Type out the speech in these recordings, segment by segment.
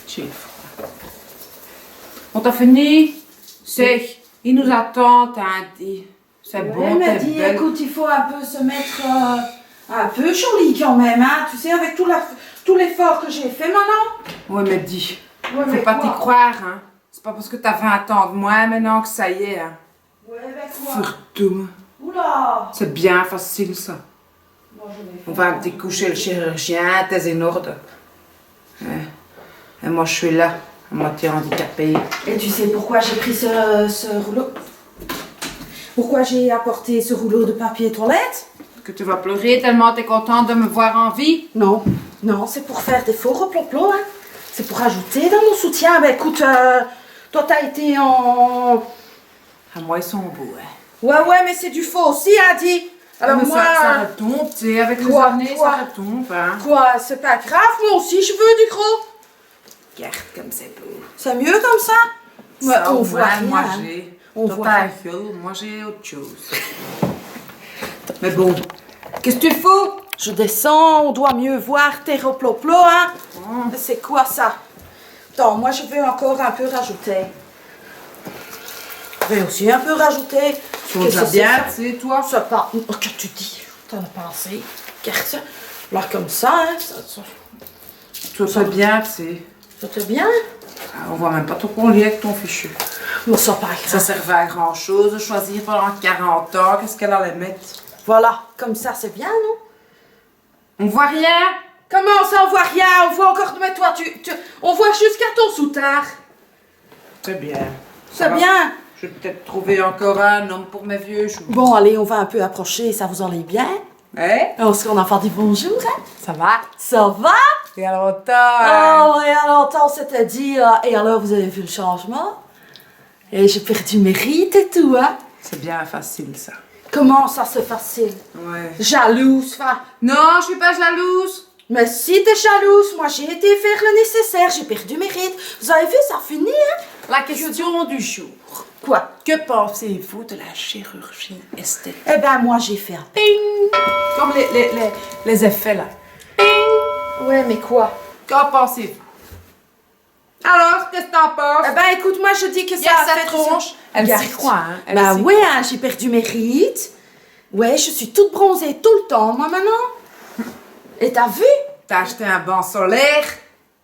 J'ai froid. On t'a fini? C'est, il nous attend, t'as dit. C'est bon, elle m'a t'es dit, belle. écoute, il faut un peu se mettre un peu jolie quand même, hein. Tu sais, avec tout l'effort que j'ai fait maintenant. Ouais, mais dis, Ouais, mais faut pas quoi? t'y croire, hein. C'est pas parce que t'as 20 ans de moins maintenant que ça y est, hein. Ouais, avec quoi? Surtout. Oula! C'est bien facile, ça. Moi, je vais On faire va te coucher le chirurgien, t'es en ordre. Et moi, je suis là, à moitié handicapée. Et tu sais pourquoi j'ai pris ce rouleau? Pourquoi j'ai apporté ce rouleau de papier toilette? Que tu vas pleurer tellement t'es contente de me voir en vie? Non, non, c'est pour faire des faux replots, hein. C'est pour ajouter dans mon soutien. Ben écoute, toi t'as été en... Ah, moi, ils sont beaux, hein. Ouais, mais c'est du faux aussi, hein, dis. Alors Mais moi... ça retombe, tu sais, avec les Quoi, années, quoi? ça retombe, hein. Quoi, c'est pas grave, moi aussi je veux du gros. Regarde comme c'est beau. C'est mieux comme ça? Ouais, Ça, on voit rien. moi, j'ai... On Toi, voit t'as rien. un fil, moi, j'ai autre chose. Mais bon, qu'est-ce que tu fous? Je descends, on doit mieux voir tes replots, hein. C'est quoi ça? Attends, moi je veux encore un peu rajouter. Je vais aussi un peu rajouter. Chose à bien, tu sais, toi. Ça pas... Oh, que tu dis? T'en as pensé? Regarde ça. Là, comme ça, hein. Toi, c'est bien, tu sais. Ça te bien? Ah, on voit même pas ton collier avec ton fichu. Mais ça pas grave. Ça servait à grand chose de choisir pendant 40 ans. Qu'est-ce qu'elle allait mettre? Voilà, comme ça, c'est bien, non? On voit rien. Comment ça, on voit rien? On voit encore... Mais toi, on voit jusqu'à ton soutard. C'est bien. C'est bien. Je vais peut-être trouver encore un homme pour mes vieux jours. Bon, allez, on va un peu approcher, ça vous enlève bien. Hein? On a fait du bonjour, hein? Ça va? Ça va? Il y a longtemps. Hein? Oh, il y a longtemps, c'était dit. Et alors, vous avez vu le changement? Et j'ai perdu mes rides et tout, hein? C'est bien facile, ça. Comment ça, c'est facile? Ouais. Jalouse, enfin. Non, je suis pas jalouse. Mais si t'es jalouse, moi j'ai été faire le nécessaire, j'ai perdu mes rides. Vous avez vu, ça finit, hein? La question du jour. Quoi? Que pensez-vous de la chirurgie esthétique? Eh ben, moi j'ai fait un... Ping! Comme les effets, là. Ping! Ouais, mais quoi? Qu'en pensez-vous? Alors, qu'est-ce que t'en penses? Eh ben, écoute, moi je dis que Il y a ça a sa fait... tronche. Elle Regarde. s'y croit, hein. Elle Bah s'y ouais, hein, j'ai perdu mes rides. Ouais, je suis toute bronzée tout le temps, moi, maintenant. Et t'as vu? T'as acheté un banc solaire.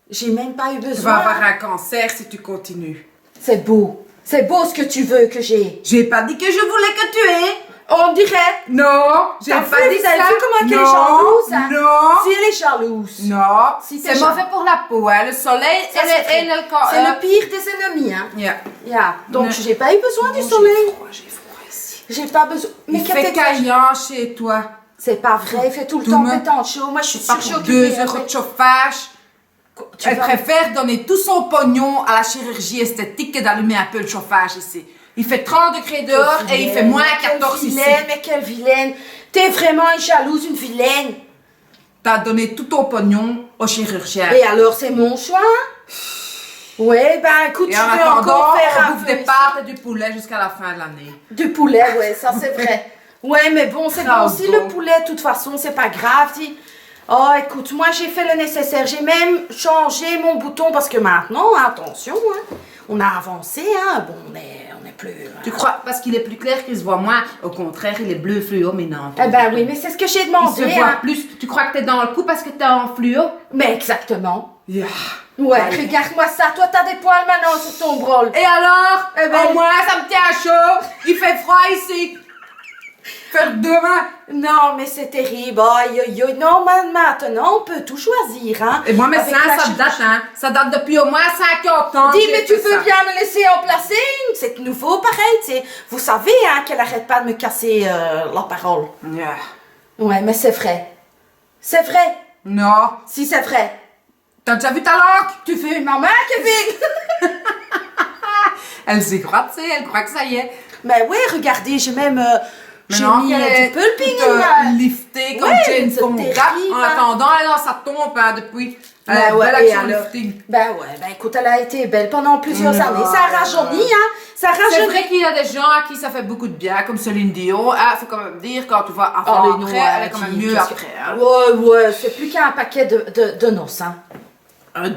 J'ai même pas eu Tu besoin. vas avoir un cancer si tu continues. C'est beau. C'est beau ce que tu veux que j'ai. J'ai pas dit que je voulais que tu aies. On dirait. Non, j'ai T'as pas vu, dit vous avez ça. vu comment elle est Non, jalouse, hein? non, Si elle est jalouse. non. Si c'est t'es mauvais pour la peau, hein. Le soleil Ça, et c'est vrai. le C'est le pire des ennemis, hein. Yeah. Donc, Ne- j'ai pas eu besoin du J'ai soleil. froid ici. J'ai pas besoin. Mais Il qu'est-ce fait que caillant chez toi. c'est pas vrai, il fait tout le Tout temps le- pétant chaud. Moi, je suis Pas pour surchauffée. 2 euros de chauffage. Tu Elle vas- préfère donner tout son pognon à la chirurgie esthétique que d'allumer un peu le chauffage ici. Il fait 30 degrés dehors et il fait moins 14 Quelle ici. vilaine, mais quelle vilaine. T'es vraiment une jalouse, une vilaine. T'as donné tout ton pognon au chirurgien. Et alors, c'est mon choix? Ouais, ben écoute, Et je en vais attendant, encore faire on un bouffe peu des pâtes et du poulet jusqu'à la fin de l'année. du poulet, ouais, ça c'est vrai. Ouais, mais bon, c'est Ah, bon aussi bon. le poulet, de toute façon, c'est pas grave. Oh, écoute, moi j'ai fait le nécessaire. J'ai même changé mon bouton parce que maintenant, attention, hein, on a avancé, hein. Bon, on est plus. Tu crois parce qu'il est plus clair qu'il se voit moins? Au contraire, il est bleu fluo, mais non. Eh ben oui, mais c'est ce que j'ai Il demandé. se voit Hein. plus. Tu crois que t'es dans le coup parce que t'es en fluo? Mais exactement. Yeah. Ouais, Allez. regarde-moi ça. Toi, t'as des poils maintenant sur ton brol. Et alors? Eh ben, Au moins, ça me tient chaud. Il fait froid ici. Faire demain. Non, mais c'est terrible. Aïe, aïe, aïe. Non, mais maintenant, on peut tout choisir, hein. Et moi, mais Avec ça la date, hein. Ça date depuis au moins 50 ans. Dis, que mais j'ai tu fait veux ça. bien me laisser en placer une? C'est nouveau, pareil, tu sais. Vous savez, hein, qu'elle arrête pas de me casser la parole. Yeah. Ouais, mais c'est vrai. C'est vrai. Non. Si c'est vrai. T'as déjà vu ta langue? Tu fais une maman, Kevin? Elle s'y croit, tu sais. Elle croit que ça y est. Mais ouais, regardez, j'ai même Maintenant mis qu'elle du est pulping, toute, là. liftée comme Ouais, Jane c'est Fonda. terrible, En hein. attendant, elle est dans sa tombe depuis. Elle a Ben une ouais, belle et action alors? lifting. Ben ouais, ben écoute, elle a été belle pendant plusieurs Ouais, années. Ça a rajeuni, hein. Ça a C'est rajeuni. vrai qu'il y a des gens à qui ça fait beaucoup de bien, comme Céline Dion. Ah, faut quand même dire, quand tu vois avant, Allez, après, non, elle est quand même mieux qu'est-ce après. Hein. Ouais, c'est plus qu'un paquet de noces, hein.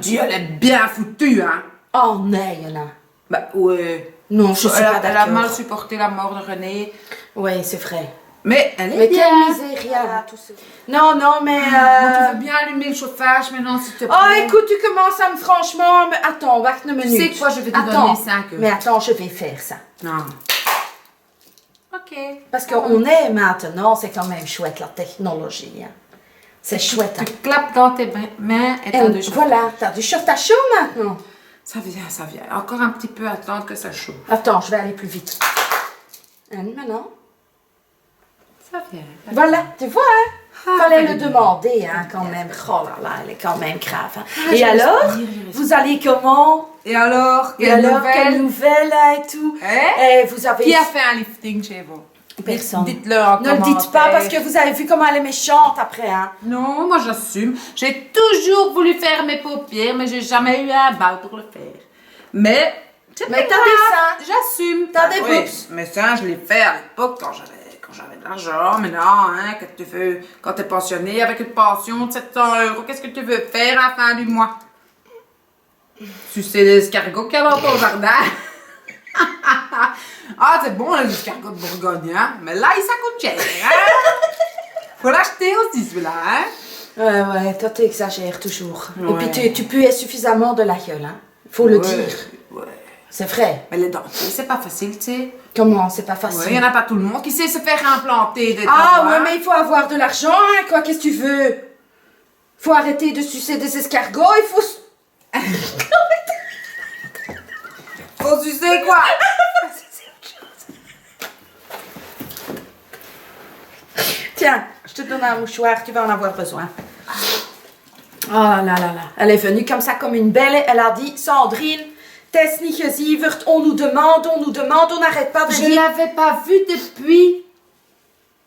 Dieu, elle est bien foutue, hein. Oh, non, il y en a. Bah, ouais. Non, je suis Elle pas a d'accord. mal supporté la mort de René. Oui, c'est vrai. Mais elle est Mais bien. quelle misère, tout ça. Non, mais... Tu veux bien allumer le chauffage maintenant, s'il te plaît. Oh, écoute, tu commences à me... Franchement... Mais attends, va une minute. Tu sais quoi, je vais te Attends, donner 5 euros. mais attends, je vais faire ça. Non. Ok. Parce qu'on est maintenant, c'est quand même chouette, la technologie. Hein. C'est chouette. Tu Hein. clapes dans tes mains et t'as deux chauffeurs. Voilà, t'as du short à chaud maintenant. Ça vient, ça vient. Encore un petit peu attendre que ça chauffe. Attends, je vais aller plus vite. Maintenant. Ça vient. Voilà, tu vois, hein? Ah, Fallait fallait le bien. demander, hein, quand même. Oh là là, elle est quand même grave. Hein. Ah, Et je alors, respire, je respire. vous allez comment? Et alors, Et alors, quelle nouvelle hein, et tout? Hein? Et vous avez... Qui a fait un lifting chez vous? Personne. Dites-le en Ne le dites pas parce que vous avez vu comment elle est méchante après, hein. Non, moi j'assume. J'ai toujours voulu faire mes paupières, mais j'ai jamais eu un bal pour le faire. Mais c'est Mais pas t'as grave, des seins. j'assume. T'as des oui, boobs. mes seins, je les fais à l'époque quand j'avais de l'argent. Mais non, hein, que tu veux, quand t'es pensionné avec une pension de 700 €, qu'est-ce que tu veux faire à la fin du mois? Tu sais les escargots qu'il y a dans ton jardin? Ah, c'est bon les escargots de Bourgogne, hein? Mais là, ça coûte cher, hein? Faut l'acheter aussi, celui-là, hein? Ouais, toi t'exagères toujours. Ouais. Et puis tu puais suffisamment de la gueule, hein. Faut le Ouais, dire. Ouais. C'est vrai. Mais les dentistes, c'est pas facile, tu sais. Comment? C'est pas Ouais, il facile. y en a pas tout le monde qui sait se faire implanter des Ah dents, ouais, hein. mais il faut avoir de l'argent, hein, quoi, qu'est-ce que tu veux? Faut arrêter de sucer des escargots, il faut... Faut sucer quoi? Tiens, je te donne un mouchoir, tu vas en avoir besoin. Oh là là là. Elle est venue comme ça, comme une belle, elle a dit, Sandrine, t'es nicht gesievert, on nous demande, on n'arrête pas de Je dire... l'avais pas vu depuis.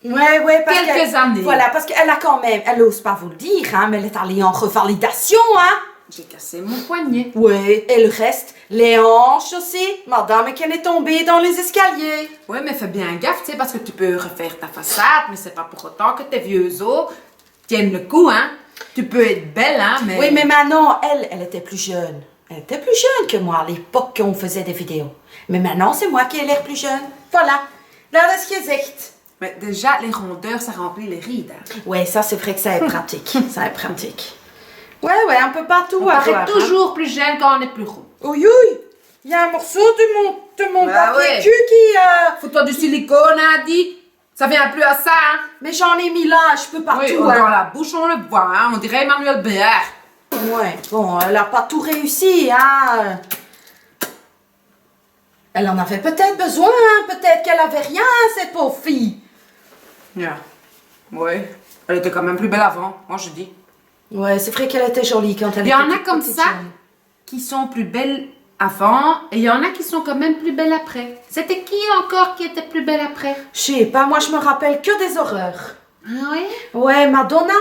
Ouais, parce Quelques qu'elle- années. Voilà, parce qu'elle a quand même, elle n'ose pas vous le dire, hein, mais elle est allée en revalidation, hein. J'ai cassé mon poignet. Oui, et le reste, les hanches aussi. Madame, qu'elle est tombée dans les escaliers. Ouais, mais fais bien gaffe, tu sais, parce que tu peux refaire ta façade, mais c'est pas pour autant que tes vieux os tiennent le coup, hein. Tu peux être belle, hein, mais... Oui, mais maintenant, elle était plus jeune. Elle était plus jeune que moi à l'époque qu'on faisait des vidéos. Mais maintenant, c'est moi qui ai l'air plus jeune. Voilà. Là, das gezegd. Mais déjà, les rondeurs, ça remplit les rides, hein. Ouais, ça, c'est vrai que ça est pratique. Ça est pratique. Ouais, on peut pas tout On paraît avoir. toujours plus jeune quand on est plus rond. Oui, il y a un morceau de mon Bah papier ouais. cul qui... Faut-toi du silicone, hein, dit. Ça vient plus à ça, hein. Mais j'en ai mis là, je peux pas Oui, tout. dans Hein. la bouche, on le voit, hein. On dirait Emmanuel Béard. Ouais, bon, elle a pas tout réussi, hein. Elle en avait peut-être besoin, hein. Peut-être qu'elle avait rien, cette pauvre fille. Yeah. Ouais. Elle était quand même plus belle avant, moi je dis. Ouais, c'est vrai qu'elle était jolie quand elle Il était y en a toute comme petite ça jeune. qui sont plus belles avant et il y en a qui sont quand même plus belles après. C'était qui encore qui était plus belle après? Je sais pas, moi je me rappelle que des horreurs. Ah oui? Ouais, Madonna,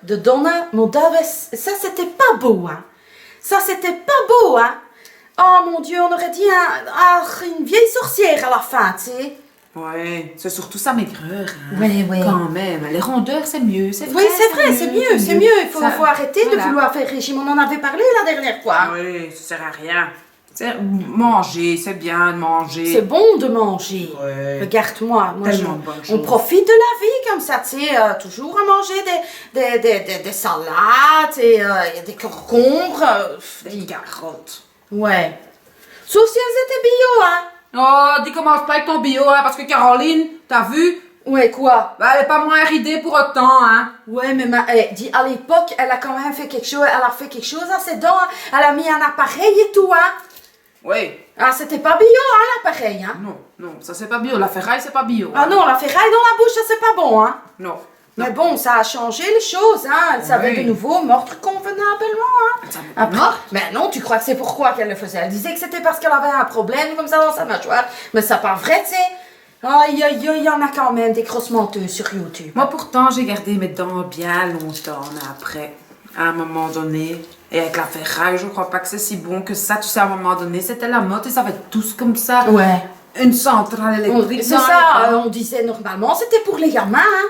de Donna Moldave, ça c'était pas beau, hein. Ça c'était pas beau, hein. Oh mon Dieu, on aurait dit une vieille sorcière à la fin, tu sais. Ouais, c'est surtout sa maigreur. Hein. Ouais. Quand même, les rondeurs c'est mieux, c'est vrai. Oui, c'est vrai, c'est mieux. Il faut arrêter voilà. de vouloir faire régime. On en avait parlé la dernière fois. Oui, ça sert à rien. Manger, c'est bien de manger. C'est bon de manger. Ouais. Regarde-moi, Tellement de bonnes on choses. profite de la vie comme ça, tu sais, toujours à manger des salades et des concombres. Des carottes. Ouais. Sauf si elles étaient bio, hein. Oh, dis commence pas avec ton bio, hein, parce que Caroline, t'as vu? Ouais, quoi? Bah, elle est pas moins ridée pour autant, hein. Ouais, mais dis, à l'époque, elle a quand même fait quelque chose, elle a fait quelque chose à ses dents, hein. Elle a mis un appareil et tout, hein. Oui. Ah, c'était pas bio, hein, l'appareil, hein. Non, ça c'est pas bio. La ferraille, c'est pas bio. Ah non, la ferraille dans la bouche, ça c'est pas bon, hein. Non. Mais bon, ça a changé les choses, hein. Elle savait Oui. de nouveau mordre convenablement, hein. Elle savait Après, mordre. mais non, tu crois que c'est pourquoi qu'elle le faisait? Elle disait que c'était parce qu'elle avait un problème comme ça dans sa mâchoire. Mais c'est pas vrai, tu sais. Aïe, aïe, aïe, il y en a quand même des grosses menteuses sur YouTube. Moi, pourtant, j'ai gardé mes dents bien longtemps, mais après, à un moment donné, et avec la ferraille, je crois pas que c'est si bon que ça. Tu sais, à un moment donné, c'était la mode et ça va être tous comme ça. Ouais. Une centrale électrique. C'est ça, on disait normalement, c'était pour les gamins, hein.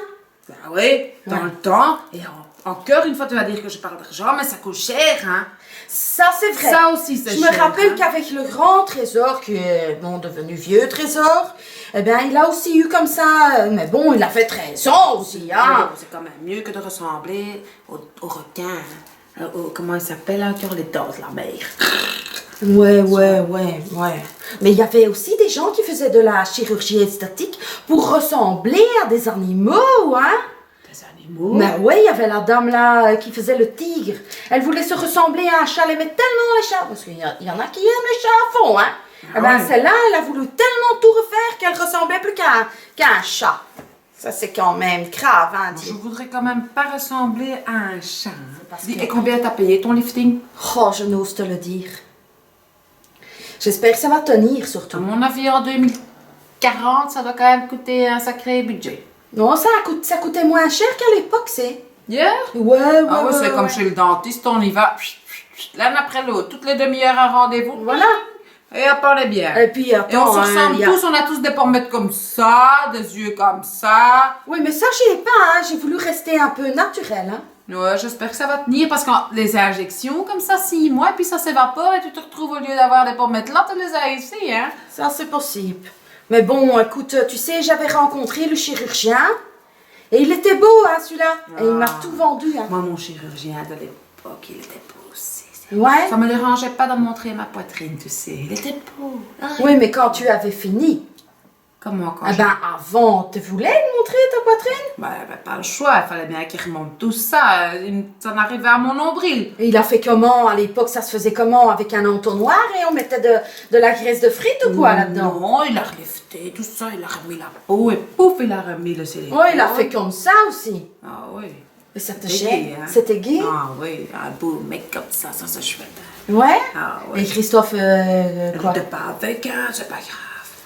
Ben oui, dans le temps. Et encore une fois, tu vas dire que je parle d'argent, mais ça coûte cher, hein. Ça, c'est vrai. Ça aussi, c'est Je cher. me rappelle hein. qu'avec le grand trésor, qui est bon, devenu vieux trésor, eh bien, il a aussi eu comme ça, mais bon, il a fait 13 ans aussi, Mais hein. bon, c'est quand même mieux que de ressembler au requin. Hein. Comment il s'appelle encore les dents de la mer. Ouais. Mais il y avait aussi des gens qui faisaient de la chirurgie esthétique pour ressembler à des animaux, hein. Des animaux. Mais ouais, il y avait la dame là qui faisait le tigre. Elle voulait se ressembler à un chat, elle aimait tellement les chats, parce qu'il y en a qui aiment les chats à fond, hein. Eh ben, ouais. celle-là, elle a voulu tellement tout refaire qu'elle ressemblait plus qu'à un chat. Ça, c'est quand même grave, hein, Je dis. voudrais quand même pas ressembler à un chat. hein. parce Dis, que- Et combien t'as payé ton lifting? Oh, je n'ose te le dire. J'espère que ça va tenir, À surtout. mon avis, en 2040, ça doit quand même coûter un sacré budget. Non, ça coûtait moins cher qu'à l'époque, c'est. Hier? Ouais. Ah ouais, c'est comme chez le dentiste, on y va l'un après l'autre, toutes les demi-heures un rendez-vous. Voilà. Et à parler bien. Et puis, attends, Et on se hein, ressemble il y a- tous, on a tous des pommettes comme ça, des yeux comme ça. Oui, mais ça, je n'ai pas, hein. J'ai voulu rester un peu naturel, hein. Ouais, j'espère que ça va tenir parce que les injections comme ça, 6 mois, puis ça s'évapore et tu te retrouves au lieu d'avoir des pommettes là, tu les as ici, hein. Ça, c'est possible. Mais bon, écoute, tu sais, j'avais rencontré le chirurgien et il était beau, hein, celui-là. Et il m'a tout vendu, hein. Moi, mon chirurgien de l'époque, il était beau aussi. Ouais. Ça me dérangeait pas de montrer ma poitrine, tu sais. Il était beau. Ah, Oui, mais quand tu avais fini, Comment quand eh ben, avant, tu voulais me montrer ta poitrine? Bah, il avait pas le choix, il fallait bien qu'il remonte tout ça. Ça n'arrivait à mon nombril. Et il a fait comment? À l'époque, ça se faisait comment? Avec un entonnoir et on mettait de la graisse de frites ou quoi là-dedans? Non, il a relifté tout ça, il a remis la peau et pouf, il a remis le silicone. Oui, il a fait comme ça aussi. Ah oui. Et ça te C'était gêne? gay, hein. C'était gay? Ah oui, un beau mec comme ça c'est chouette. Ouais? Ah Et oui. Christophe, quoi? T'es pas avec, hein, c'est pas grave.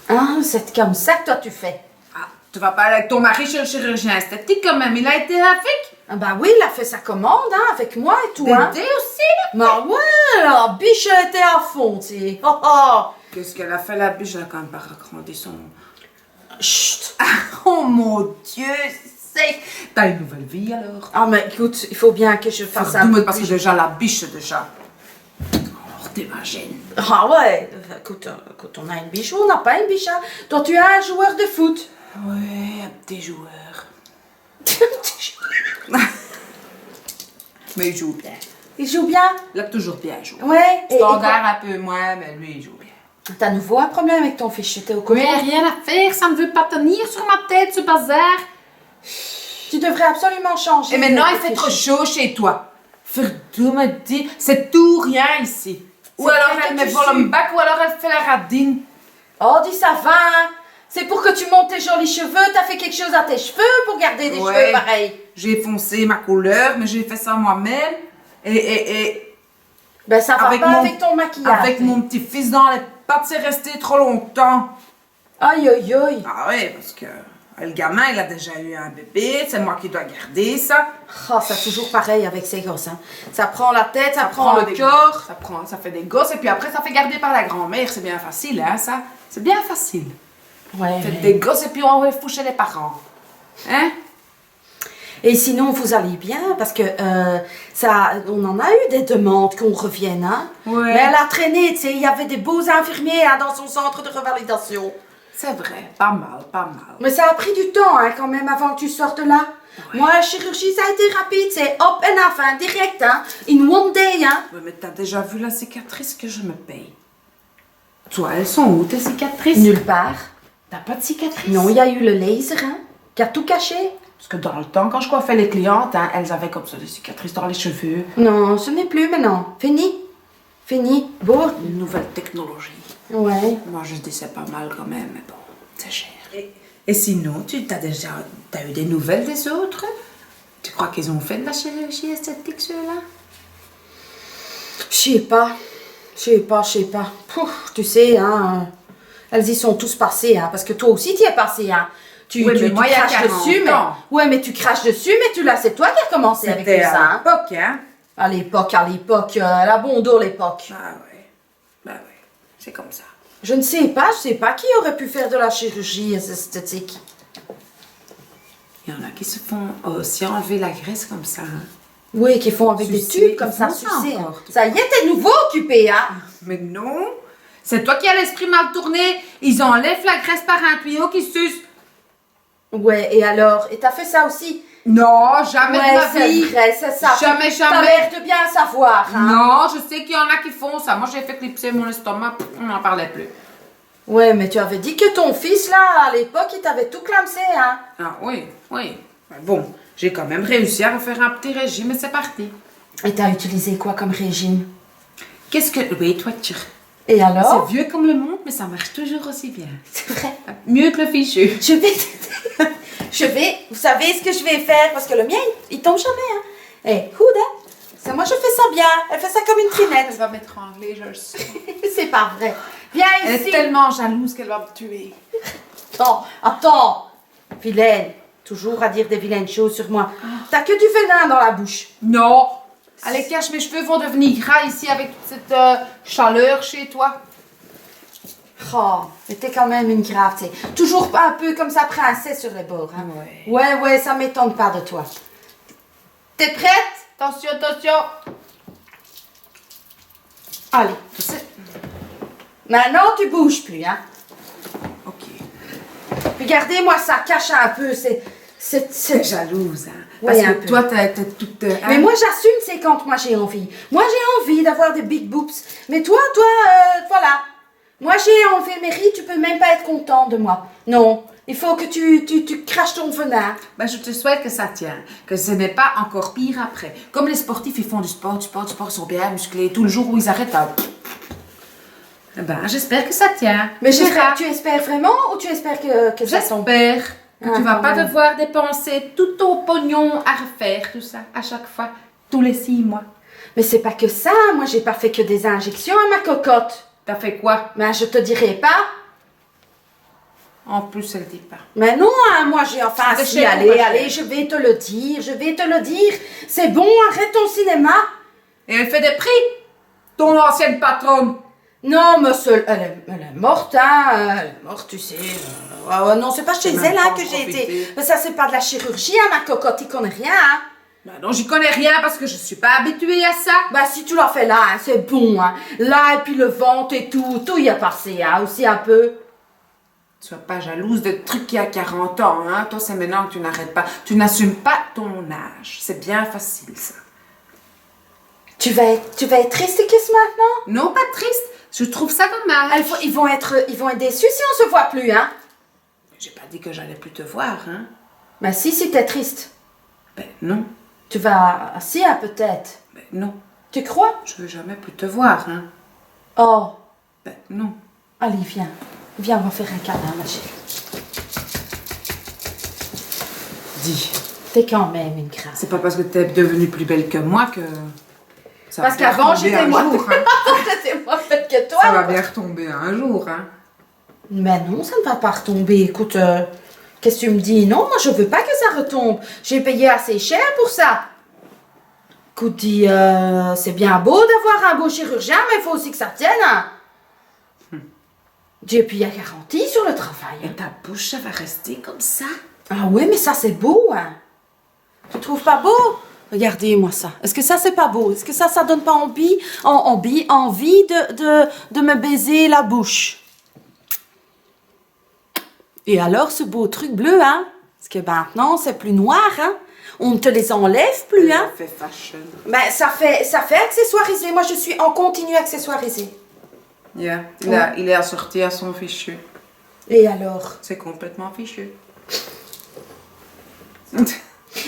Ah, c'est comme ça que toi tu fais. Ah, tu vas pas aller avec ton mari chez le chirurgien esthétique quand même, il a été avec. Ah bah oui, il a fait sa commande, hein, avec moi et tout, hein. Dédé aussi, là. Bah ouais, la biche elle était à fond, tu sais. Oh oh. Qu'est-ce qu'elle a fait la biche, elle a quand même pas agrandi son... Chut. Oh mon Dieu, c'est... T'as une nouvelle vie alors? Ah mais écoute, il faut bien que je fasse un Fardoum, peu parce que plus. déjà la biche déjà. Alors t'imagines. Ah ouais, écoute, on a une biche ou on n'a pas une biche, hein. Toi tu es un joueur de foot. Ouais, un petit joueur. Mais il joue bien. Il joue bien. Il a toujours bien joué. Ouais. Et Standard un peu moins, mais lui il joue bien. t'as nouveau un problème avec ton fils, j'étais au courant. Mais rien à faire, ça ne veut pas tenir sur ma tête ce bazar. Tu devrais absolument changer. Et maintenant il de fait trop fichier. chaud chez toi. Fardoum me dit, c'est tout rien ici. Ou C'est alors vrai elle que met tu vol sues. en bac, ou alors elle fait la radine. Oh, dis ça va, hein. C'est pour que tu montes tes jolis cheveux, t'as fait quelque chose à tes cheveux pour garder des Ouais. cheveux pareils. J'ai foncé ma couleur, mais j'ai fait ça moi-même. Et Ben ça va Avec pas mon- avec ton maquillage. avec mon petit-fils dans les pattes, c'est resté trop longtemps. Aïe aïe aïe. Ah ouais, parce que le gamin, il a déjà eu un bébé, c'est moi qui dois garder ça. Oh, c'est toujours pareil avec ces gosses, hein. Ça prend la tête, ça prend le des- corps. ça fait des gosses, et puis après, ça fait garder par la grand-mère. C'est bien facile, hein, ça. C'est bien facile. Ouais. Faites des gosses, et puis on va foucher les parents. Hein? Et sinon, vous allez bien parce que ça, on en a eu des demandes qu'on revienne, hein. Ouais. Mais elle a traîné, tu sais, il y avait des beaux infirmiers hein, dans son centre de revalidation. C'est vrai, pas mal, pas mal. Mais ça a pris du temps, hein, quand même, avant que tu sortes là. Ouais. Moi, la chirurgie, ça a été rapide, c'est hop and off, hein, direct, hein, in one day, hein. Ouais, mais t'as déjà vu la cicatrice que je me paye? Toi, elles sont où tes cicatrices? Nulle part. T'as pas de cicatrices? Non, il y a eu le laser, hein, qui a tout caché. Parce que dans le temps, quand je coiffais les clientes, hein, elles avaient comme ça des cicatrices dans les cheveux. Non, ce n'est plus maintenant. Fini. Fini. Bon. Une nouvelle technologie. Ouais. Moi, je dis c'est pas mal quand même, mais bon, c'est cher. Et sinon, t'as eu des nouvelles des autres? Tu crois qu'ils ont fait de la chirurgie esthétique, ceux-là? Je sais pas. Pouf, tu sais, hein. Elles y sont tous passées, hein, parce que toi aussi tu y es passé, hein. Tu moi, il y a craches 40 dessus, ans. mais tu craches dessus, mais c'est toi qui as commencé avec C'était tout ça, à hein. l'époque, hein. À l'époque, la bondour l'époque. Ah ouais, bah ouais, c'est comme ça. Je ne sais pas qui aurait pu faire de la chirurgie esthétique. Il y en a qui se font aussi enlever la graisse comme ça, hein. Oui, qui font avec des Sucer, tubes comme ils ça, font ça sucer. Hein. encore. Ça y est, t'es nouveau occupé, hein. Mais non, c'est toi qui as l'esprit mal tourné. Ils enlèvent la graisse par un tuyau qui suce. Ouais, et alors? Et t'as fait ça aussi? Non, jamais de ma c'est vie. vrai, c'est ça. Jamais, T'as jamais. l'air de bien savoir, hein. Non, je sais qu'il y en a qui font ça. Moi, j'ai fait clipser mon estomac, on n'en parlait plus. Ouais, mais tu avais dit que ton fils, là, à l'époque, il t'avait tout clamsé, hein. Ah oui, oui. Mais bon, j'ai quand même réussi à refaire un petit régime et c'est parti. Et t'as utilisé quoi comme régime? Qu'est-ce que... Oui, toi, tu... Et alors? C'est vieux comme le monde, mais ça marche toujours aussi bien. C'est vrai. Mieux que le fichu. Vous savez ce que je vais faire? Parce que le mien, il tombe jamais, hein. Eh, Houda, c'est moi, je fais ça bien. Elle fait ça comme une Elle trinette. va m'étrangler, je le sens. C'est pas vrai. Viens Elle ici. est tellement jalouse qu'elle va me tuer. Attends. Vilaine. Toujours à dire des vilaines choses sur moi. T'as que du venin dans la bouche. Non. Allez, cache, mes cheveux vont devenir gras ici avec toute cette chaleur chez toi. Oh, mais t'es quand même une grave, tu sais. Toujours pas un peu comme ça, princesse sur les bords, hein. Ouais, ça m'étonne pas de toi. T'es prête? Attention, attention. Allez. Tu sais... Maintenant, tu bouges plus, hein. Ok. Regardez-moi ça, cache un peu, C'est jalouse, hein. Ouais, Parce un que peu. toi, t'es toute... Mais moi, j'assume, c'est quand moi j'ai envie. Moi, j'ai envie d'avoir des big boobs. Mais toi, voilà. Moi, j'ai envie, Mary, tu peux même pas être content de moi. Non, il faut que tu craches ton venin. Ben, je te souhaite que ça tienne, que ce n'est pas encore pire après. Comme les sportifs, ils font du sport, ils sont bien musclés. Tout le jour où ils arrêtent, ben, j'espère que ça tient. Mais Tu verras. tu espères vraiment ou tu espères que ça tombe? J'espère que tu vas quand pas même. devoir dépenser tout ton pognon à refaire tout ça, à chaque fois, tous les 6 mois. Mais c'est pas que ça, moi j'ai pas fait que des injections à ma cocotte. T'as fait quoi? Mais je te dirai pas. En plus, elle dit pas. Mais non, hein, moi j'ai enfin C'est si, cher, allez, pas allez, cher. je vais te le dire. C'est bon, arrête ton cinéma. Et elle fait des prix, ton ancienne patronne. Non, mais elle est morte, hein, elle est morte, tu sais. Non, c'est pas chez J'ai même elle hein, pas que j'ai profité. été. Mais ça, c'est pas de la chirurgie, hein, ma cocotte, tu connais rien, hein. Ben non, j'y connais rien parce que je suis pas habituée à ça. Bah, si tu l'as fait là, hein, c'est bon, hein. Là, et puis le ventre et tout y a passé, hein, aussi un peu. Sois pas jalouse de trucs qui a 40 ans, hein. Toi, c'est maintenant que tu n'arrêtes pas. Tu n'assumes pas ton âge. C'est bien facile, ça. Tu vas être triste, Kiss, maintenant? Non, pas triste. Je trouve ça dommage. Ils vont être déçus si on se voit plus, hein. J'ai pas dit que j'allais plus te voir, hein. Bah, si t'es triste. Ben non, Tu vas... Si, hein, peut-être. ben non. Tu crois? Je veux jamais plus te voir, hein. Oh. Ben non. Allez, viens. Viens, on va faire un câlin, ma chérie. Dis. T'es quand même une grave. C'est pas parce que t'es devenue plus belle que moi que... Ça Parce va bien qu'avant, retomber j'étais un moins... jour, hein. J'étais moins faite que toi. Ça va bien retomber un jour, hein. Mais non, ça ne va pas retomber. Écoute, qu'est-ce que tu me dis? Non, moi, je veux pas que ça retombe. J'ai payé assez cher pour ça. Écoute, dis, c'est bien beau d'avoir un beau chirurgien, mais il faut aussi que ça tienne, hein. Et puis, il y a garantie sur le travail. Et ta bouche, ça va rester comme ça? Ah ouais, mais ça, c'est beau, hein. Tu trouves pas beau? Regardez-moi ça. Est-ce que ça, c'est pas beau? Est-ce que ça donne pas envie de me baiser la bouche? Et alors, ce beau truc bleu, hein? Parce que maintenant, c'est plus noir, hein? On ne te les enlève plus, hein? Ça fait fashion. Ben, ça fait accessoirisé. Moi, je suis en continu accessoirisé. Yeah. Ouais. Il est assorti à son fichu. Et alors? C'est complètement fichu.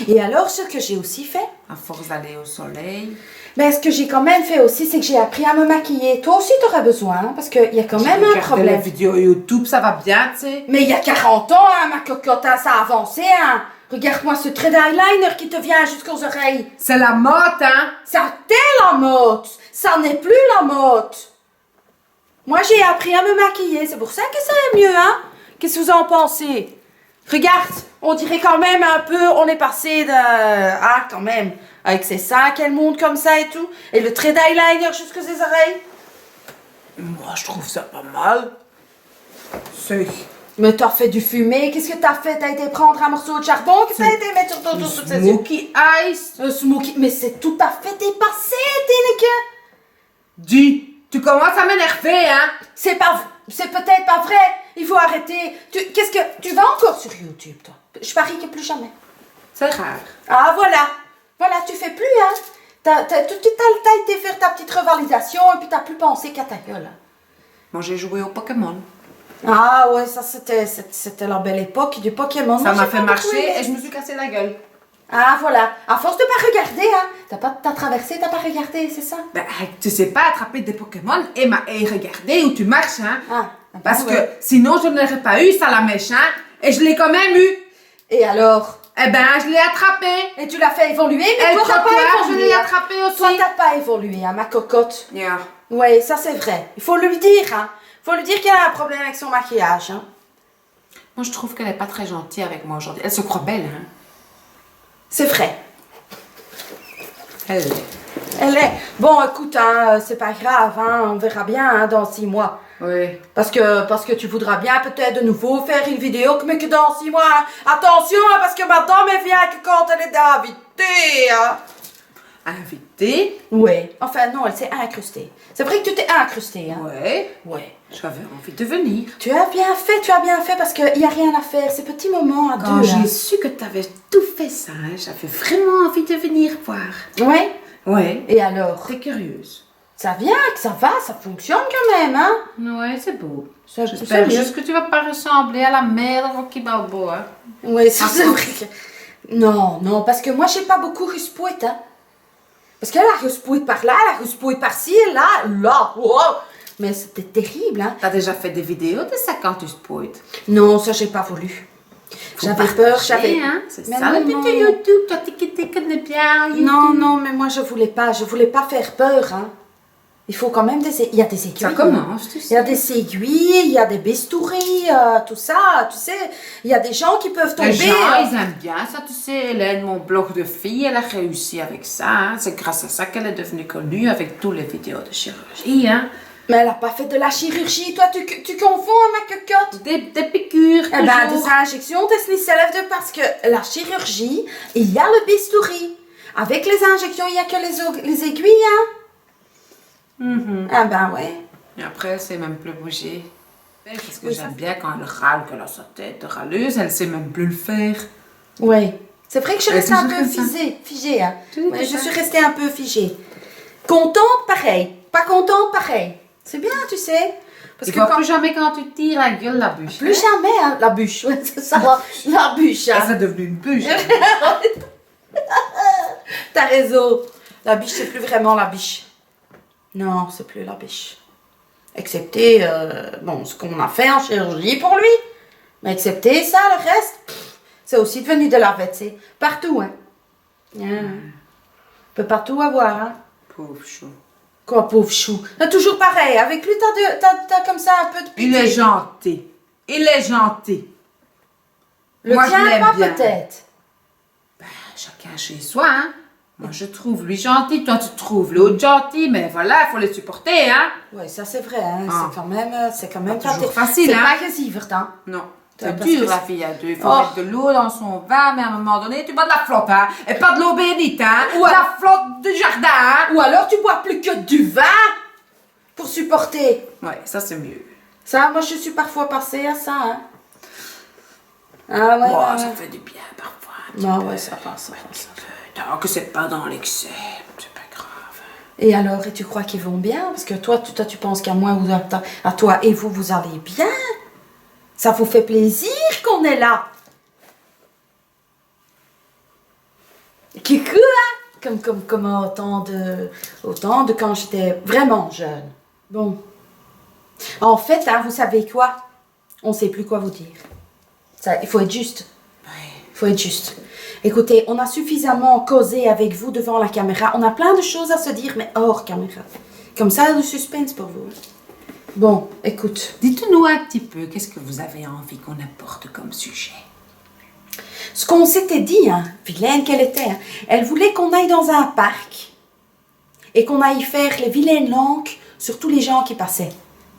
Et alors, ce que j'ai aussi fait, À force d'aller au soleil. ben, ce que j'ai quand même fait aussi, c'est que j'ai appris à me maquiller. Toi aussi, tu auras besoin, hein, parce qu'il y a quand même un Regardez problème. les vidéos YouTube, ça va bien, tu sais. Mais il y a 40 ans, hein, ma cocotte, hein, ça a avancé, hein. Regarde-moi ce trait d'eyeliner qui te vient jusqu'aux oreilles. C'est la mode, hein. Ça t'est la mode. Ça n'est plus la mode. Moi, j'ai appris à me maquiller. C'est pour ça que c'est mieux, hein? Qu'est-ce que vous en pensez? Regarde, on dirait quand même un peu, on est passé de... Ah, quand même, avec ses seins qu'elle monte comme ça et tout. Et le trait d'eyeliner jusque ses oreilles. Moi, je trouve ça pas mal. C'est... Mais t'as fait du fumé, qu'est-ce que t'as fait? T'as été prendre un morceau de charbon? Qu'est-ce que t'as été mettre sur ton dos toutes ces yeux? Smoky Ice. Smoky, mais c'est tout à fait dépassé, Tineke. Dis, tu commences à m'énerver, hein? C'est peut-être pas vrai. Il faut arrêter. Qu'est-ce que... Tu vas encore sur YouTube, toi? Je parie que plus jamais. C'est rare. Ah, voilà. Voilà, tu fais plus, hein. T'as été faire ta petite revalidation et puis t'as plus pensé qu'à ta gueule. Moi, j'ai joué au Pokémon. Ah ouais, ça c'était la belle époque du Pokémon. Ça Moi, m'a j'ai fait pas marcher beaucoup aimé. et je me suis cassé la gueule. Ah voilà, à force de pas regarder, hein. T'as traversé, t'as pas regardé, c'est ça? Ben, tu sais pas attraper des Pokémon et regarder où tu marches, hein? Ah, Parce ouais. que sinon, je n'aurais pas eu ça, la mèche, hein? Et je l'ai quand même eu. Et alors? Eh ben, je l'ai attrapé. Et tu l'as fait évoluer, mais Et toi t'as pas je évolué. l'ai hein. attrapé aussi. Toi t'as pas évolué, hein, ma cocotte. Yeah. Ouais, ça c'est vrai. Il faut lui dire, hein. Il faut lui dire qu'elle a un problème avec son maquillage, hein. Moi, je trouve qu'elle est pas très gentille avec moi aujourd'hui. Elle se croit belle, hein? C'est vrai. Elle. Elle est. Bon, écoute, hein, c'est pas grave, hein, on verra bien hein, dans 6 mois. Oui. Parce que tu voudras bien peut-être de nouveau faire une vidéo, mais que dans 6 mois. Hein. Attention, hein, parce que madame, elle vient que quand elle est invitée. Hein. Invitée? Oui. Enfin, non, elle s'est incrustée. C'est vrai que tu t'es incrustée. Hein. Ouais. Ouais. J'avais envie de venir. Tu as bien fait parce qu'il n'y a rien à faire. C'est petit moment à Quand deux. j'ai Hein. su que tu avais tout fait ça, hein, j'avais vraiment envie de venir voir. Ouais. Ouais. Et alors? T'es curieuse. Ça vient, que ça va, ça fonctionne quand même, hein? Ouais, c'est beau. Ça, J'espère mieux. juste que tu vas pas ressembler à la mère de Rocky Balboa. Oui, ça Ah, c'est ça. vrai. Non, parce que moi j'ai pas beaucoup ruspouette, hein. Parce qu'elle a ruspouette par là, elle a ruspouette par-ci, là, wow. Mais c'était terrible, hein. T'as déjà fait des vidéos de ça quand tu spoites? Non, ça j'ai pas voulu. J'avais peur, j'avais... Hein? C'est Mais ça le non, but de non. YouTube, toi tu connais bien YouTube. Non, mais moi je voulais pas faire peur, hein. Il faut quand même il y a des aiguilles. Ça commence, tu Il y a sais. des aiguilles, il y a des bistouris, tout ça, tu sais. Il y a des gens qui peuvent tomber. Les gens, ils aiment bien ça, tu sais. Hélène, mon blog de fille, elle a réussi avec ça. Hein. C'est grâce à ça qu'elle est devenue connue avec toutes les vidéos de chirurgie. Hein. Mais elle a pas fait de la chirurgie. Toi, tu confonds, hein, ma cocotte. Des piqûres, Eh ben, toujours. des injections, des s'élève parce que la chirurgie, il y a le bistouri. Avec les injections, il n'y a que les aiguilles, hein. Mhm. Ah ben ouais. Et après, elle sait même plus bouger. Parce que Oui, j'aime bien quand elle râle, qu'elle a sa tête de râleuse, elle sait même plus le faire. Ouais. C'est vrai que je Elle est reste un toujours peu comme ça. figée, hein. Toujours Ouais, comme je ça. suis restée un peu figée. Contente, pareil. Pas contente, pareil. C'est bien, tu sais. Parce Tu que vois quand... plus jamais quand tu tires la gueule la bûche. Plus hein. jamais, hein. La bûche, ouais, c'est ça. La bûche, Ah, hein. c'est devenu une bûche. T'as raison. La biche, c'est plus vraiment la biche. Non, c'est plus la biche. Excepté, bon, ce qu'on a fait en chirurgie pour lui. Mais excepté ça, le reste, c'est aussi devenu de la vête, c'est partout, hein. On peut pas tout avoir, hein. Pauvre chou. Quoi, pauvre chou. C'est toujours pareil. Avec lui, t'as comme ça un peu de pitié. Il est gentil. Il est gentil. Le Moi, je tien, l'aime pas bien. peut-être. Chacun chez soi, hein. Moi, je trouve lui gentil, toi, tu trouves l'autre gentil, mais voilà, il faut les supporter, hein. Ouais, ça c'est vrai, hein. Ah. C'est quand même Pas toujours facile, C'est hein. pas gesievert, hein. Non. Ouais, C'est parce dur, que la c'est- fille à deux. Il faut Oh. mettre de l'eau dans son vin, mais à un moment donné, tu bois de la flotte, hein. Et pas de l'eau bénite, hein. Ouais. De la flotte du jardin, hein. Ou alors tu bois plus que du vin pour supporter. Ouais, ça, c'est mieux. Ça, moi je suis parfois passée à ça, hein. Ah ouais, Bon, ouais, ça ouais. fait du bien parfois. Non, ouais, ça passe. Tant que c'est pas dans l'excès, c'est pas grave. Et alors, et tu crois qu'ils vont bien? Parce que toi, tu penses qu'à moi ou à toi et vous allez bien? Ça vous fait plaisir qu'on est là? Kikou, hein? Comme autant de quand j'étais vraiment jeune. Bon. En fait, hein, vous savez quoi? On sait plus quoi vous dire. Ça, il faut être juste. Ouais. Il faut être juste. Écoutez, on a suffisamment causé avec vous devant la caméra. On a plein de choses à se dire, mais hors caméra. Comme ça, le suspense pour vous. Bon, écoute. Dites-nous un petit peu, qu'est-ce que vous avez envie qu'on apporte comme sujet? Ce qu'on s'était dit, hein, vilaine qu'elle était, hein, elle voulait qu'on aille dans un parc et qu'on aille faire les vilaines langues sur tous les gens qui passaient.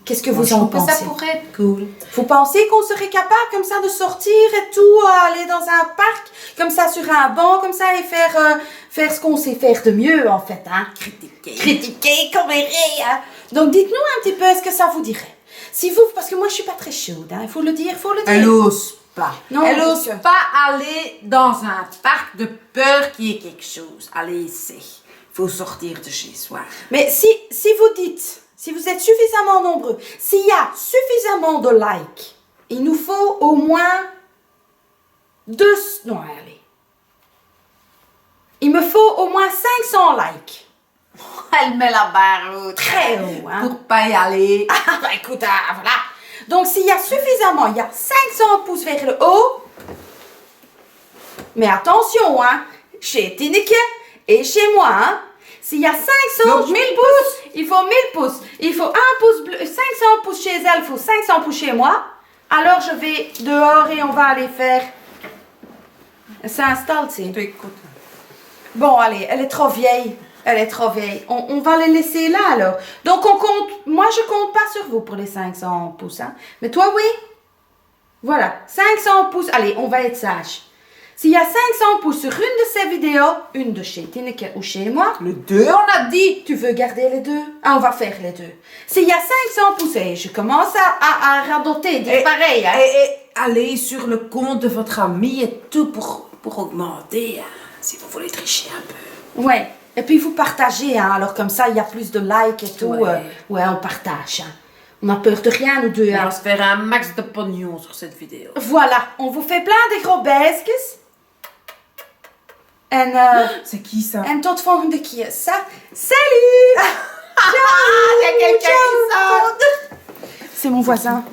Qu'est-ce que vous en pensez? Ça pourrait être cool. Vous pensez qu'on serait capable comme ça de sortir et tout, aller dans un parc, comme ça sur un banc, comme ça et faire ce qu'on sait faire de mieux en fait, hein? Critiquer, corriger, hein? Donc dites-nous un petit peu, est-ce que ça vous dirait? Si vous, parce que moi je suis pas très chaude, hein, il faut le dire. Elle ose pas. Non, Elle parce ose que- pas aller dans un parc de peur qu'il y ait quelque chose. Allez ici. Faut sortir de chez soi. Mais si vous dites, si vous êtes suffisamment nombreux, s'il y a suffisamment de likes, il nous faut au moins non, allez. Il me faut au moins 500 likes. Elle met la barre haute. Très haut, hein. Pour pas y aller. Ah, bah écoute, voilà. Donc, s'il y a suffisamment, il y a 500 pouces vers le haut. Mais attention, hein. Chez Tineke et chez moi, hein. S'il y a 500, Donc, 1000 pouces, il faut 1000 pouces. Il faut 1 pouce bleu, 500 pouces chez elle, il faut 500 pouces chez moi. Alors, je vais dehors et on va aller faire... Elle s'installe, tu sais. Tu écoutes. Bon, allez, elle est trop vieille. Elle est trop vieille. On va les laisser là, alors. Donc, on compte... Moi, je compte pas sur vous pour les 500 pouces, hein. Mais toi, oui. Voilà, 500 pouces. Allez, on va être sage. S'il y a 500 pouces sur une de ces vidéos, une de chez Tineke ou chez moi, Le 2, on a dit. tu veux garder les deux? Ah, on va faire les deux. S'il y a 500 pouces, et je commence à radoter, dire pareil, hein. Et allez sur le compte de votre ami et tout pour augmenter, hein, si vous voulez tricher un peu. Ouais. Et puis vous partagez, hein. Alors comme ça, il y a plus de likes et tout. Ouais. Ouais, on partage, hein. On n'a peur de rien, nous deux, On hein. va se faire un max de pognon sur cette vidéo. Voilà, on vous fait plein de gros besjes. En, C'est qui ça? en tot volgende keer. Salut! Il y a quelqu'un qui sort. C'est mon voisin.